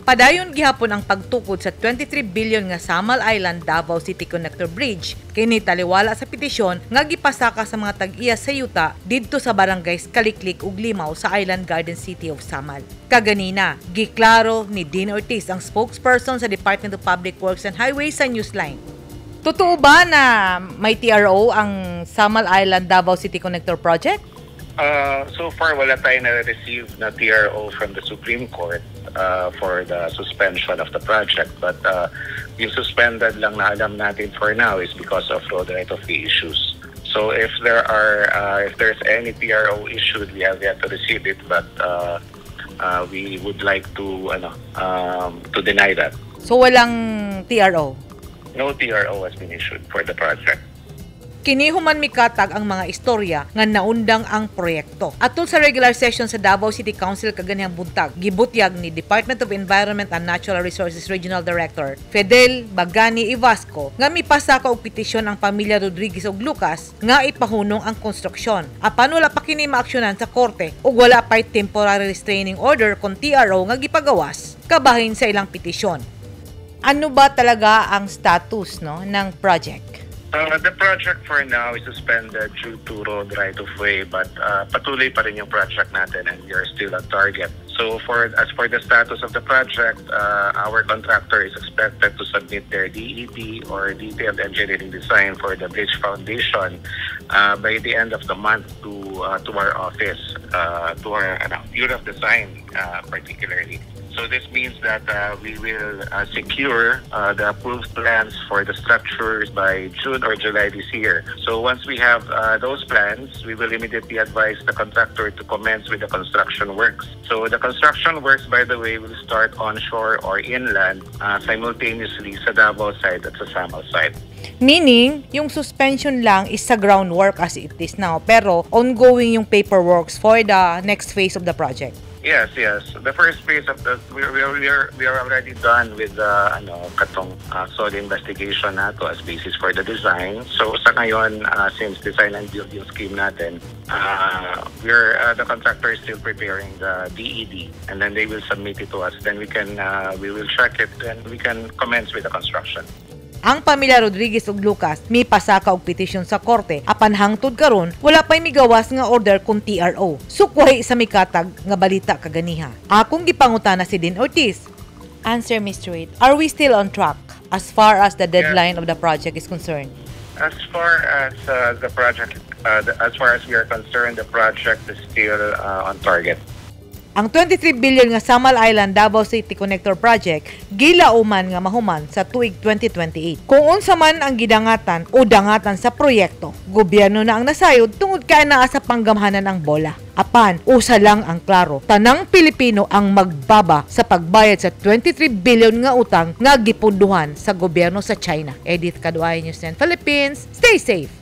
Padayon gihapon ang pagtukod sa 23 billion nga Samal Island-Davao City Connector Bridge kini taliwala sa petisyon nga gipasaka sa mga tag-iya sa yuta didto sa barangays Kaliklik ug Limaw sa Island Garden City of Samal. Kaganina, giklaro ni Dean Ortiz ang spokesperson sa Department of Public Works and Highways sa Newsline. Totoo ba na may TRO ang Samal Island-Davao City Connector Project? So far, wala tayo na-receive na TRO from the Supreme Court for the suspension of the project. But yung suspended lang na alam natin for now is because of road right-of-way issues. So if there's any TRO issued, we have yet to receive it, but we would like to deny that. So walang TRO? No TRO has been issued for the project. Kini human mikatag ang mga istorya nga naundang ang proyekto. Atol sa regular session sa Davao City Council kaganihang buntag, gibutyag ni Department of Environment and Natural Resources Regional Director Fidel Bagani Ivasco nga mipasaka og petisyon ang pamilya Rodriguez ug Lucas nga ipahunong ang konstruksyon. Apan wala pa kini maaksyonan sa korte ug wala pay Temporary Restraining Order kon TRO nga gipagawas kabahin sa ilang petisyon. Ano ba talaga ang status ng project? The project for now is suspended due to road right-of-way, but patuloy pa rin yung project natin and we are still on target. So as for the status of the project, our contractor is expected to submit their DED or detailed engineering design for the bridge foundation by the end of the month to our office, to our Bureau of Design particularly. So this means that we will secure the approved plans for the structures by June or July this year. So once we have those plans, we will immediately advise the contractor to commence with the construction works. So the construction works, by the way, will start onshore or inland simultaneously sa Davao side at sa Samal side. Meaning, yung suspension lang is sa groundwork as it is now, pero ongoing yung paperworks for the next phase of the project. Yes. The first phase of the we are already done with the soil investigation nato as basis for the design. So sa ngayon, since design and build yung scheme natin, the contractor is still preparing the DED, and then they will submit it to us. Then we will check it, and we can commence with the construction. Ang pamilya Rodriguez ug Lucas mipasaka og petisyon sa korte apan hangtod karon wala pay migawas nga order kun TRO. Sukwahi sa mikatag nga balita kaganiha. Akong gipangutana si Dean Ortiz. Answer me straight. Are we still on track as far as the deadline of the project is concerned? As far as the project, as far as we are concerned, the project is still on target. Ang 23 billion nga Samal Island-Davao City Connector Project gilauman nga mahuman sa tuig 2028. Kung unsa man ang gidangatan o dangatan sa proyekto, gobyerno na ang nasayod tungod kay naa sa panggamhanan ang bola. Apan, usa lang ang klaro, tanang Pilipino ang magbaba sa pagbayad sa 23 billion nga utang nga gipunduhan sa gobyerno sa China. Edith Kaduay, Newsline Philippines. Stay safe!